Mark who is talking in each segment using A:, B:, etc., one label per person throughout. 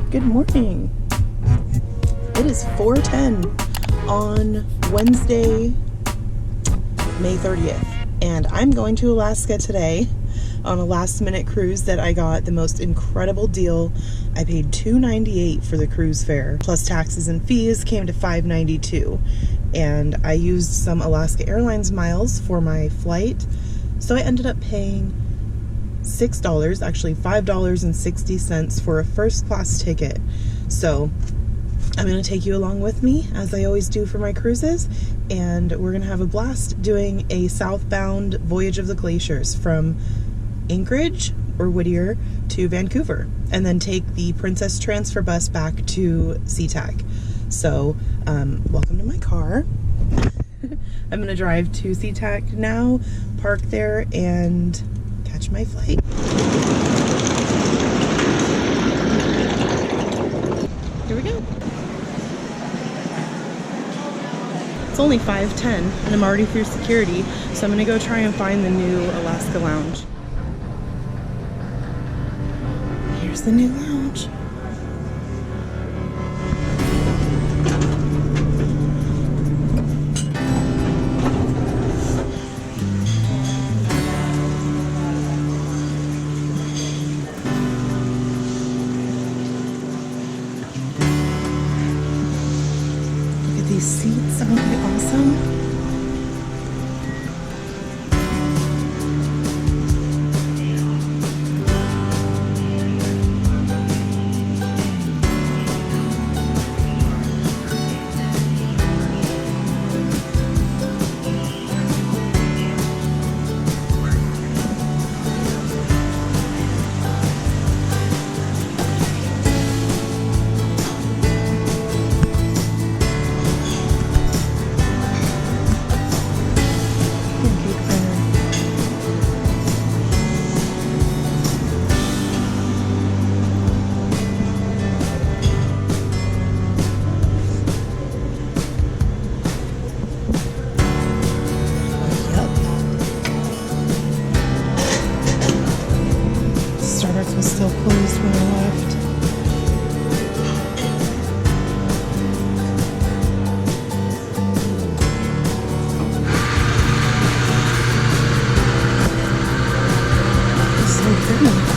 A: Good morning. It is 4:10 on Wednesday, May 30th, and I'm going to Alaska today on a last-minute cruise that I got the most incredible deal. I paid $298 for the cruise fare, plus taxes and fees came to $592, and I used some Alaska Airlines miles for my flight, so I ended up paying $6, actually $5.60 for a first class ticket. So I'm going to take you along with me, as I always do for my cruises, and we're going to have a blast doing a southbound Voyage of the Glaciers from Anchorage or Whittier to Vancouver, and then take the Princess Transfer bus back to SeaTac. So welcome to my car. I'm going to drive to SeaTac now, park there, and catch my flight. Here we go. It's only 5:10 and I'm already through security, so I'm gonna go try and find the new Alaska lounge. Here's the new lounge. These seats, aren't they awesome? Was still closed when I left. It's so pretty.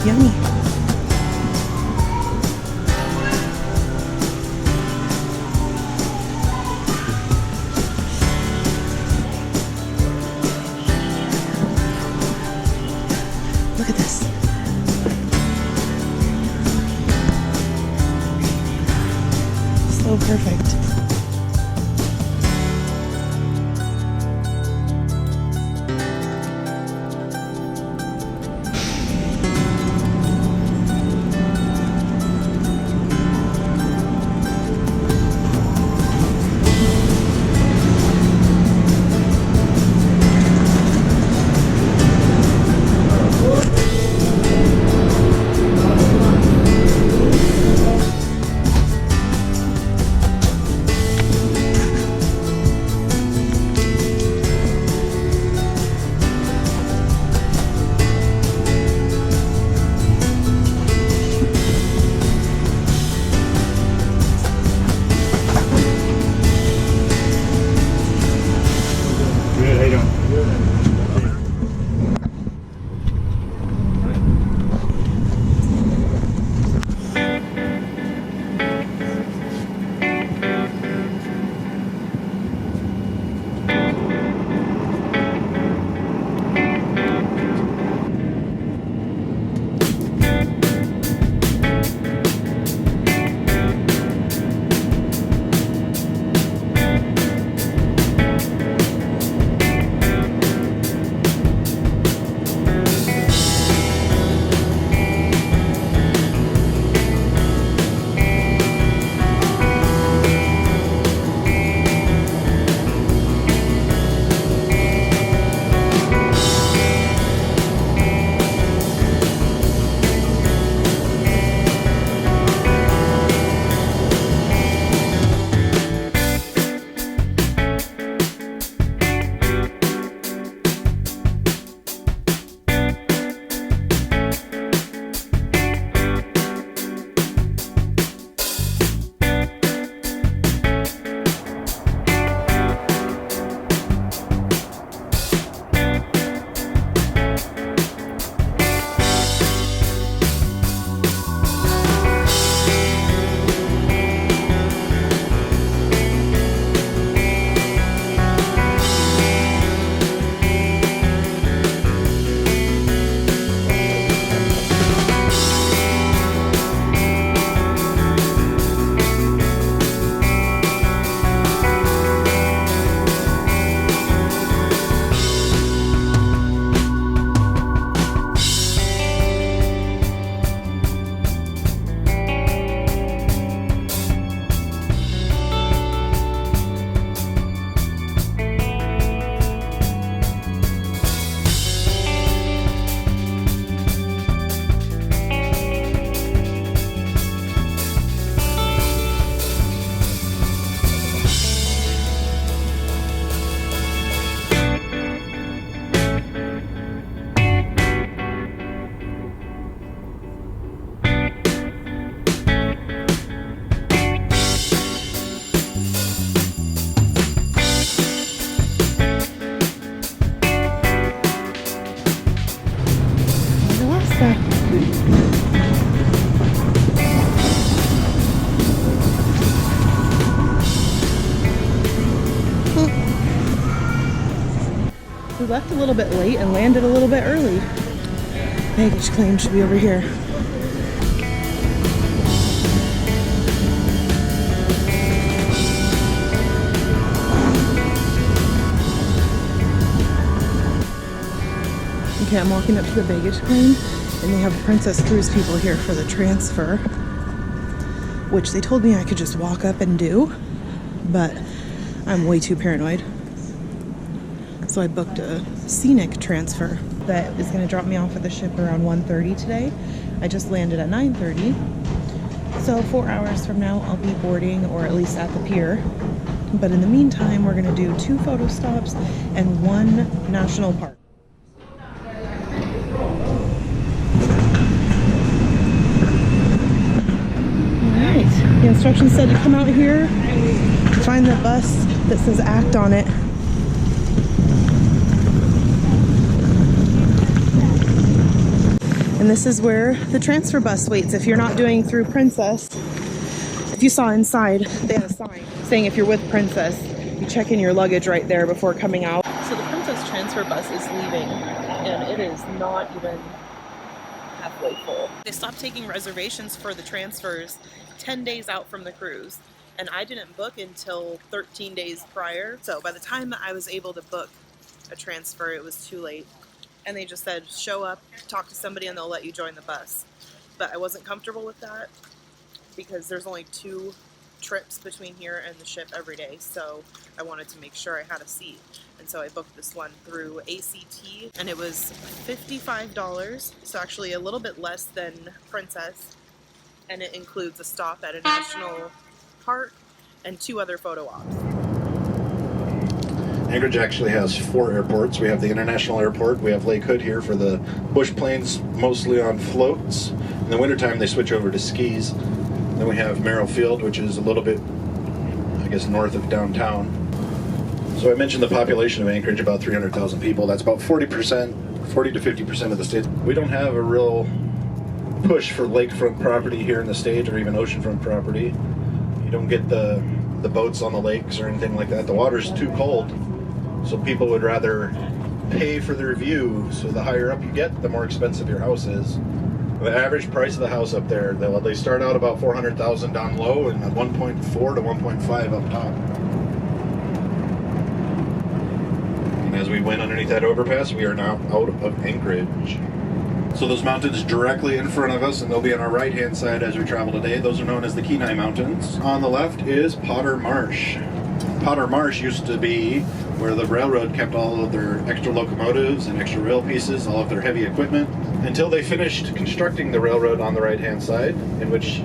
A: Yummy. Look at this. So perfect. left a little bit late and landed a little bit early. Baggage claim should be over here. Okay, I'm walking up to the baggage claim, and they have Princess Cruise people here for the transfer, which they told me I could just walk up and do, but I'm way too paranoid. So I booked a scenic transfer that is going to drop me off at the ship around 1:30 today. I just landed at 9:30. So 4 hours from now I'll be boarding, or at least at the pier. But in the meantime, we're going to do 2 photo stops and 1 national park. Alright, the instructions said to come out here, find the bus that says ACT on it. And this is where the transfer bus waits if you're not doing through Princess. If you saw inside, they had a sign saying if you're with Princess, you check in your luggage right there before coming out. So the Princess transfer bus is leaving, and it is not even halfway full. They stopped taking reservations for the transfers 10 days out from the cruise, and I didn't book until 13 days prior. So by the time that I was able to book a transfer, it was too late. And they just said, show up, talk to somebody, and they'll let you join the bus. But I wasn't comfortable with that because there's only 2 trips between here and the ship every day. So I wanted to make sure I had a seat. And so I booked this one through ACT, and it was $55. So actually a little bit less than Princess. And it includes a stop at a national park and 2 other photo ops.
B: Anchorage actually has 4 airports. We have the international airport. We have Lake Hood here for the bush planes, mostly on floats. In the wintertime, they switch over to skis. Then we have Merrill Field, which is a little bit, I guess, north of downtown. So I mentioned the population of Anchorage, about 300,000 people. That's about 40 to 50% of the state. We don't have a real push for lakefront property here in the state, or even oceanfront property. You don't get the boats on the lakes or anything like that. The water's too cold. So people would rather pay for their view. So the higher up you get, the more expensive your house is. The average price of the house up there, they start out about $400,000 down low and 1.4 to 1.5 up top. And as we went underneath that overpass, we are now out of Anchorage. So those mountains directly in front of us, and they'll be on our right-hand side as we travel today. Those are known as the Kenai Mountains. On the left is Potter Marsh. Potter Marsh used to be where the railroad kept all of their extra locomotives and extra rail pieces, all of their heavy equipment, until they finished constructing the railroad on the right-hand side, in which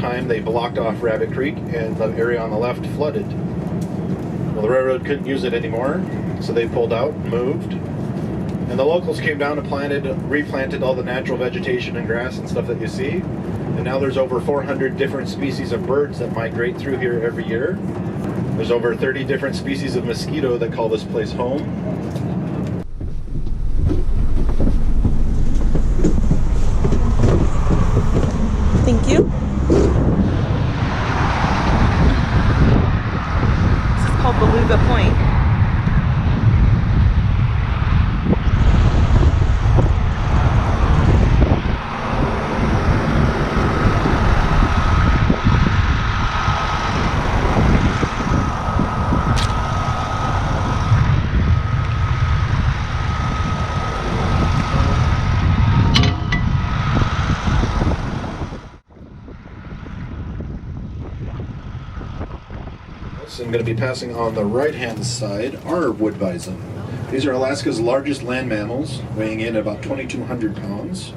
B: time they blocked off Rabbit Creek and the area on the left flooded. Well, the railroad couldn't use it anymore, so they pulled out, moved, and the locals came down and replanted all the natural vegetation and grass and stuff that you see. And now there's over 400 different species of birds that migrate through here every year. There's over 30 different species of mosquito that call this place home.
A: Thank you. This is called Beluga Point.
B: I'm going to be passing on the right-hand side are wood bison. These are Alaska's largest land mammals, weighing in about 2,200 pounds.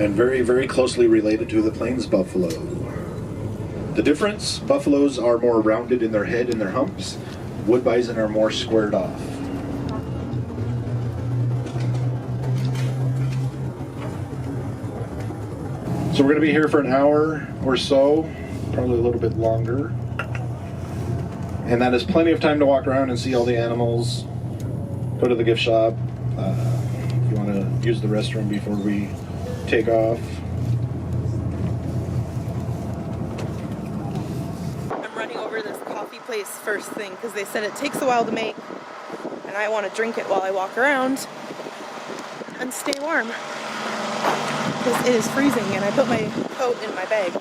B: And very, very closely related to the plains buffalo. The difference, buffaloes are more rounded in their head and their humps. Wood bison are more squared off. So we're going to be here for an hour or so. Probably a little bit longer. And that is plenty of time to walk around and see all the animals, go to the gift shop, if you want to use the restroom before we take off.
A: I'm running over this coffee place first thing because they said it takes a while to make and I want to drink it while I walk around and stay warm because it is freezing, and I put my coat in my bag.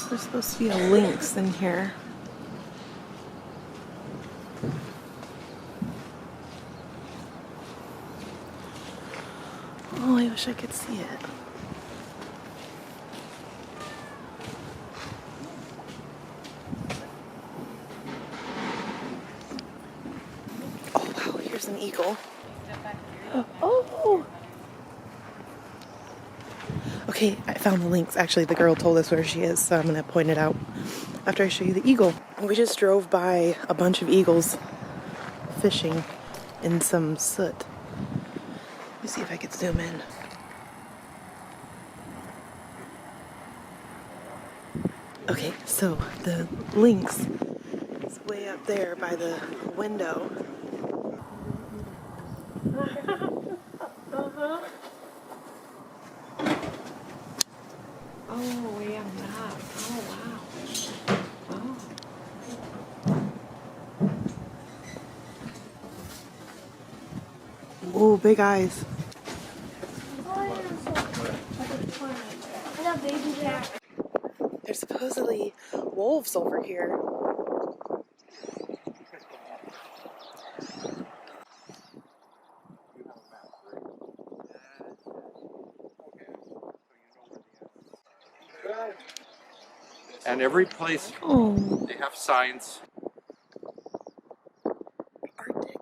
A: There's supposed to be a lynx in here. Oh, I wish I could see it. Oh wow, here's an eagle. Oh! Okay, I found the lynx. Actually, the girl told us where she is, so I'm gonna point it out after I show you the eagle. We just drove by a bunch of eagles fishing in some soot. Let me see if I can zoom in. Okay, so the lynx is way up there by the window.
C: Oh, way on that. Oh, wow. Oh.
A: Oh, big eyes. There's supposedly wolves over here.
D: And every place
A: Oh,
D: they have signs.
A: Arctic.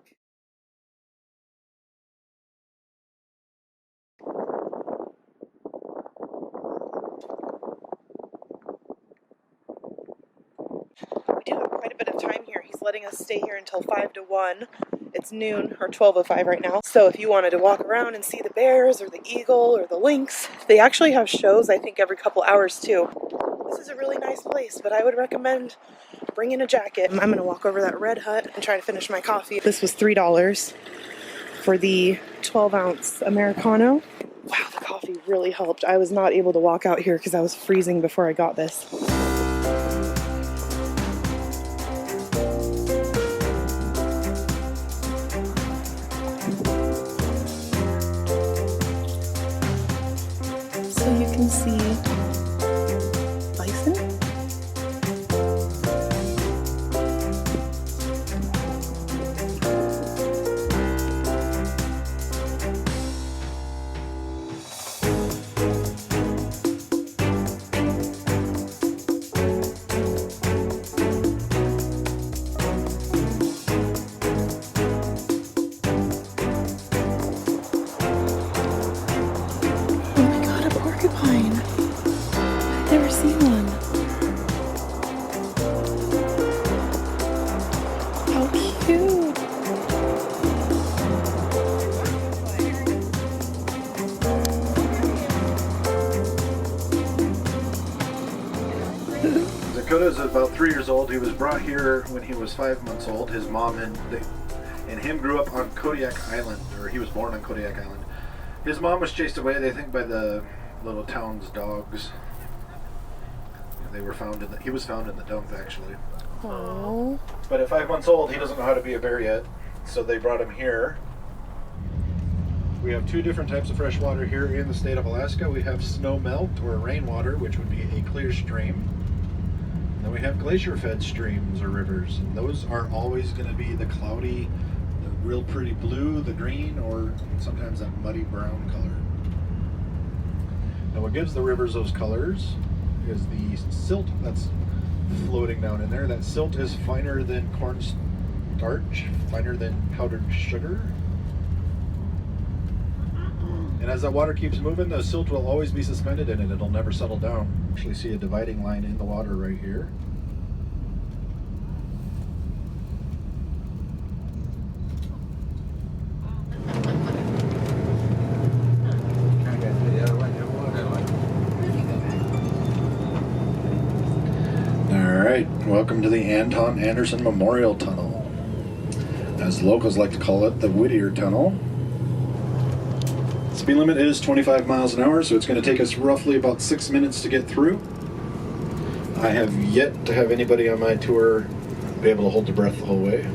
A: We do have quite a bit of time here. He's letting us stay here until 5 to 1. It's noon, or 12:05 right now. So if you wanted to walk around and see the bears or the eagle or the lynx, they actually have shows, I think, every couple hours too. This is a really nice place, but I would recommend bringing a jacket. I'm gonna walk over that red hut and try to finish my coffee. This was $3 for the 12-ounce Americano. Wow, the coffee really helped. I was not able to walk out here because I was freezing before I got this. So you can see bison. Oh my god, a porcupine. I've never seen one. How cute.
B: Dakota's about 3 years old. He was brought here when he was 5 months old. His mom and him grew up on Kodiak Island, or he was born on Kodiak Island. His mom was chased away, they think, by the little town's dogs. They were found in he was found in the dump, actually.
A: Oh.
B: But at 5 months old, he doesn't know how to be a bear yet, so they brought him here. We have two different types of fresh water here in the state of Alaska. We have snow melt, or rainwater, which would be a clear stream. Then we have glacier-fed streams or rivers, and those are always going to be the cloudy, the real pretty blue, the green, or sometimes that muddy brown color. Now what gives the rivers those colors is the silt that's floating down in there. That silt is finer than cornstarch, finer than powdered sugar. And as that water keeps moving, the silt will always be suspended in it. It'll never settle down. Actually see a dividing line in the water right here. Alright, welcome to the Anton Anderson Memorial Tunnel. As locals like to call it, the Whittier Tunnel. Speed limit is 25 miles an hour, so it's going to take us roughly about 6 minutes to get through. I have yet to have anybody on my tour be able to hold their breath the whole way.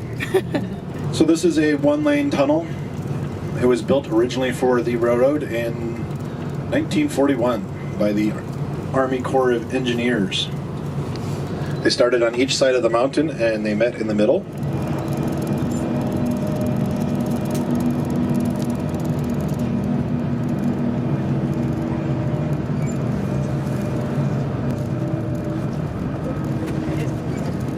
B: So this is a one-lane tunnel. It was built originally for the railroad in 1941 by the Army Corps of Engineers. They started on each side of the mountain and they met in the middle.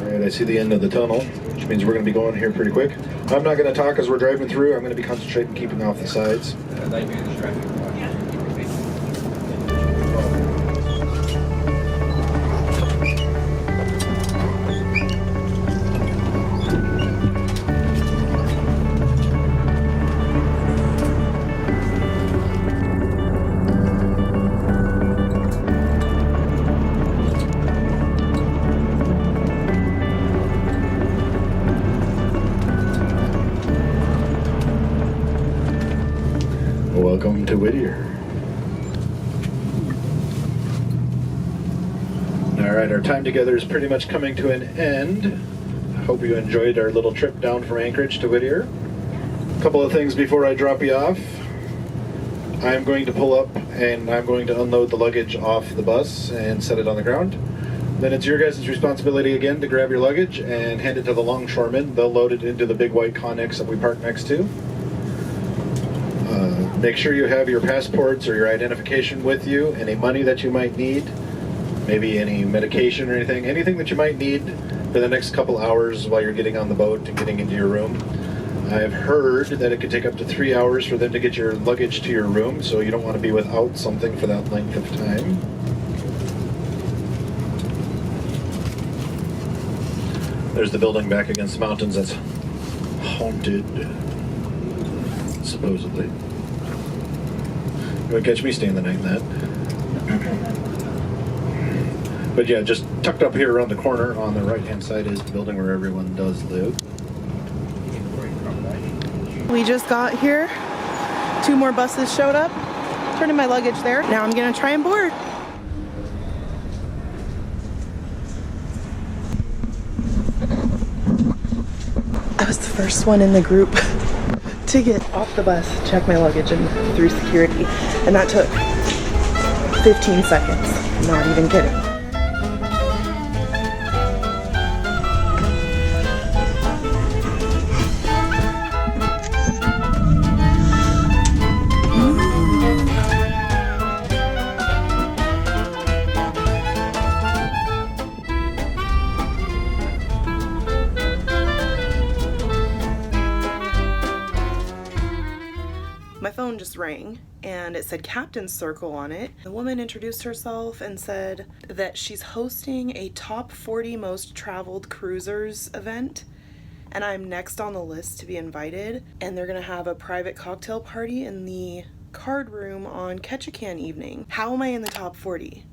B: Alright, I see the end of the tunnel, which means we're going to be going here pretty quick. I'm not going to talk as we're driving through. I'm going to be concentrating keeping off the sides. Welcome to Whittier. Alright, our time together is pretty much coming to an end. I hope you enjoyed our little trip down from Anchorage to Whittier. A couple of things before I drop you off. I'm going to pull up and I'm going to unload the luggage off the bus and set it on the ground. Then it's your guys' responsibility again to grab your luggage and hand it to the longshoremen. They'll load it into the big white Connex that we park next to. Make sure you have your passports or your identification with you, any money that you might need, maybe any medication or anything that you might need for the next couple hours while you're getting on the boat and getting into your room. I've heard that it could take up to 3 hours for them to get your luggage to your room, so you don't want to be without something for that length of time. There's the building back against the mountains that's haunted, supposedly. You would catch me staying the night in that. But yeah, just tucked up here around the corner on the right-hand side is the building where everyone does live.
A: We just got here. 2 more buses showed up. Turning my luggage there. Now I'm gonna try and board. I was the first one in the group to get off the bus, check my luggage and through security. And that took 15 seconds. Not even kidding. My phone just rang and it said Captain's Circle on it. The woman introduced herself and said that she's hosting a top 40 most traveled cruisers event and I'm next on the list to be invited, and they're gonna have a private cocktail party in the card room on Ketchikan evening. How am I in the top 40?